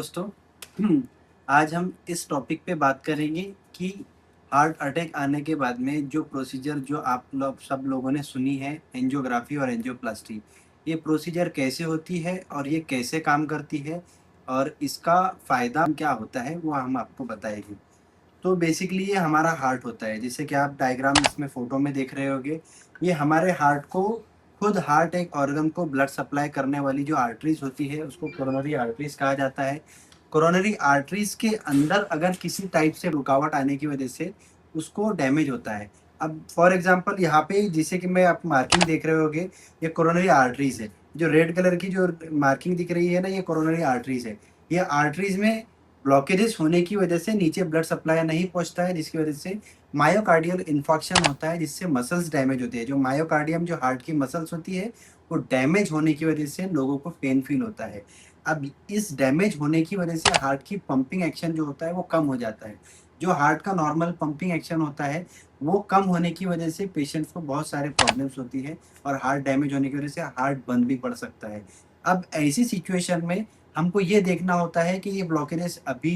दोस्तों, आज हम इस टॉपिक पे बात करेंगे कि हार्ट अटैक आने के बाद में जो प्रोसीजर जो आप लोग सब लोगों ने सुनी है, एंजियोग्राफी और एंजियोप्लास्टी। ये प्रोसीजर कैसे होती है और ये कैसे काम करती है और इसका फ़ायदा क्या होता है वो हम आपको बताएंगे। तो बेसिकली ये हमारा हार्ट होता है, जैसे कि आप डायग्राम इसमें फ़ोटो में देख रहे होंगे। ये हमारे हार्ट को खुद हार्ट एक ऑर्गन को ब्लड सप्लाई करने वाली जो आर्टरीज़ होती है उसको कोरोनरी आर्टरीज़ कहा जाता है। कोरोनरी आर्टरीज़ के अंदर अगर किसी टाइप से रुकावट आने की वजह से उसको डैमेज होता है। अब फॉर एग्ज़ाम्पल यहाँ पे जैसे कि मैं आप मार्किंग देख रहे होंगे, ये कोरोनरी आर्टरीज़ है। जो रेड कलर की जो मार्किंग दिख रही है ना, ये कोरोनरी आर्टरीज़ है। ये आर्टरीज़ में ब्लॉकेजेस होने की वजह से नीचे ब्लड सप्लाई नहीं पहुंचता है, जिसकी वजह से मायोकार्डियल इन्फार्क्शन होता है, जिससे मसल्स डैमेज होते हैं। जो मायोकार्डियम जो हार्ट की मसल्स होती है वो डैमेज होने की वजह से लोगों को पेन फील होता है। अब इस डैमेज होने की वजह से हार्ट की पंपिंग एक्शन जो होता है वो कम हो जाता है। जो हार्ट का नॉर्मल पंपिंग एक्शन होता है वो कम होने की वजह से पेशेंट्स को बहुत सारे प्रॉब्लम्स होती है और हार्ट डैमेज होने की वजह से हार्ट बंद भी पड़ सकता है। अब ऐसी सिचुएशन में हमको ये देखना होता है कि ये ब्लॉकेजेस अभी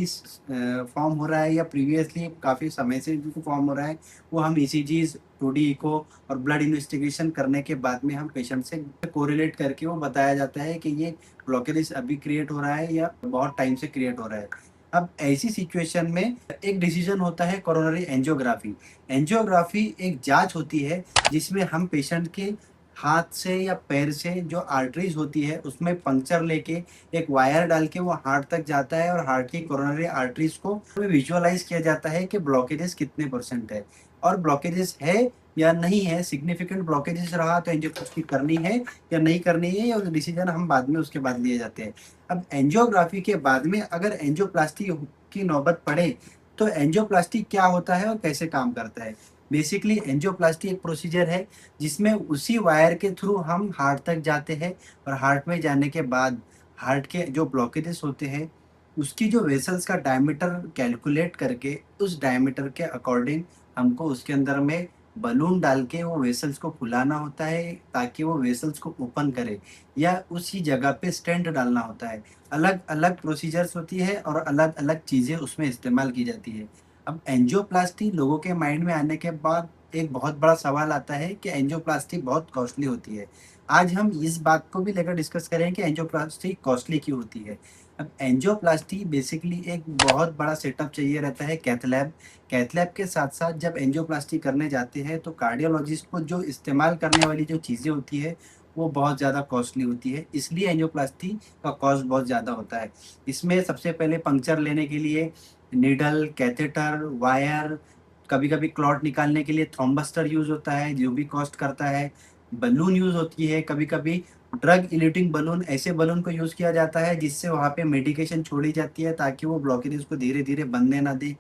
फॉर्म हो रहा है या प्रीवियसली काफ़ी समय से जो फॉर्म हो रहा है, वो हम ईसीजीज, 2D इको और ब्लड इन्वेस्टिगेशन करने के बाद में हम पेशेंट से कोरिलेट करके वो बताया जाता है कि ये ब्लॉकेजेस अभी क्रिएट हो रहा है या बहुत टाइम से क्रिएट हो रहा है। अब ऐसी सिचुएशन में एक डिसीजन होता है कोरोनरी एंजियोग्राफी। एंजियोग्राफी एक जांच होती है जिसमें हम पेशेंट के हाथ से या पैर से जो आर्टरीज होती है उसमें पंक्चर लेके एक वायर डाल के वो हार्ट तक जाता है और हार्ट की कोरोनरी आर्टरीज को विजुअलाइज किया जाता है कि ब्लॉकेजेस कितने परसेंट है और ब्लॉकेजेस है या नहीं है। सिग्निफिकेंट ब्लॉकेजेस रहा तो एंजियोप्लास्टी करनी है या नहीं करनी है, या डिसीजन हम बाद में उसके बाद लिए जाते हैं। अब एंजियोग्राफी के बाद में अगर एंजियोप्लास्टी की नौबत पड़े तो एंजियोप्लास्टी क्या होता है और कैसे काम करता है। बेसिकली एंजियोप्लास्टी एक प्रोसीजर है जिसमें उसी वायर के थ्रू हम हार्ट तक जाते हैं और हार्ट में जाने के बाद हार्ट के जो ब्लॉकेजेस होते हैं उसकी जो वेसल्स का डायमीटर कैलकुलेट करके उस डायमीटर के अकॉर्डिंग हमको उसके अंदर में बलून डाल के वो वेसल्स को फुलाना होता है ताकि वो वेसल्स को ओपन करे, या उसी जगह पे स्टेंट डालना होता है। अलग अलग प्रोसीजर्स होती है और अलग अलग चीज़ें उसमें इस्तेमाल की जाती है। अब एंजियोप्लास्टी लोगों के माइंड में आने के बाद एक बहुत बड़ा सवाल आता है कि एंजियोप्लास्टी बहुत कॉस्टली होती है। आज हम इस बात को भी लेकर डिस्कस करें कि एंजियोप्लास्टी कॉस्टली क्यों होती है। अब एंजियोप्लास्टी बेसिकली एक बहुत बड़ा सेटअप चाहिए रहता है, कैथ लैब। कैथ लैब के साथ-साथ जब एंजियोप्लास्टी करने जाते हैं तो कार्डियोलॉजिस्ट को जो इस्तेमाल करने वाली जो चीज़ें होती है वो बहुत ज़्यादा कॉस्टली होती है, इसलिए एंजियोप्लास्टी का कॉस्ट बहुत ज़्यादा होता है। इसमें सबसे पहले पंक्चर लेने के लिए नीडल, कैथेटर, वायर, कभी-कभी क्लॉट निकालने के लिए थ्रॉम्बस्टर यूज़ होता है जो भी कॉस्ट करता है। बलून यूज़ होती है, कभी-कभी ड्रग इल्यूटिंग बलून, ऐसे बलून को यूज़ किया जाता है जिससे वहाँ पे मेडिकेशन छोड़ी जाती है ताकि वो ब्लॉकेजेस को धीरे-धीरे बनने ना दे।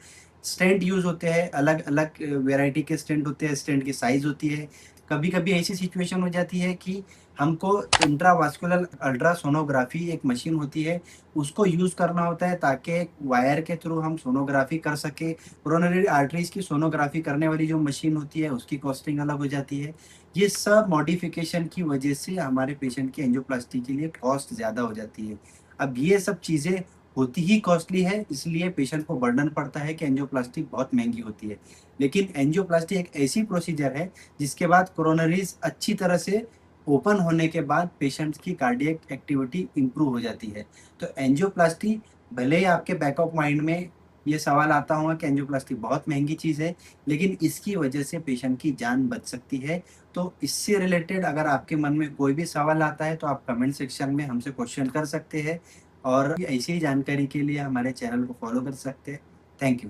स्टेंट यूज़ होते हैं, अलग-अलग वैरायटी के स्टेंट होते हैं, स्टेंट की साइज़ होती है। कभी-कभी ऐसी सिचुएशन हो जाती है कि हमको इंट्रावास्कुलर अल्ट्रासोनोग्राफी एक मशीन होती है, उसको यूज़ करना होता है ताकि एक वायर के थ्रू हम सोनोग्राफी कर सकें। कोरोनरी आर्टरीज़ की सोनोग्राफी करने वाली जो मशीन होती है उसकी कॉस्टिंग अलग हो जाती है। ये सब मॉडिफ़िकेशन की वजह से हमारे पेशेंट की एंजियोप्लास्टी के लिए कॉस्ट ज़्यादा हो जाती है। अब ये सब चीज़ें होती ही कॉस्टली है, इसलिए पेशेंट को बर्डन पड़ता है कि एंजियोप्लास्टी बहुत महँगी होती है। लेकिन एंजियोप्लास्टी एक ऐसी प्रोसीजर है जिसके बाद कोरोनरीज़ अच्छी तरह से ओपन होने के बाद पेशेंट्स की कार्डियक एक्टिविटी इम्प्रूव हो जाती है। तो एंजियोप्लास्टी, भले ही आपके बैक ऑफ माइंड में ये सवाल आता होगा कि एंजियोप्लास्टी बहुत महँगी चीज़ है, लेकिन इसकी वजह से पेशेंट की जान बच सकती है। तो इससे रिलेटेड अगर आपके मन में कोई भी सवाल आता है तो आप कमेंट सेक्शन में हमसे क्वेश्चन कर सकते हैं और ऐसी ही जानकारी के लिए हमारे चैनल को फॉलो कर सकते हैं। Thank you.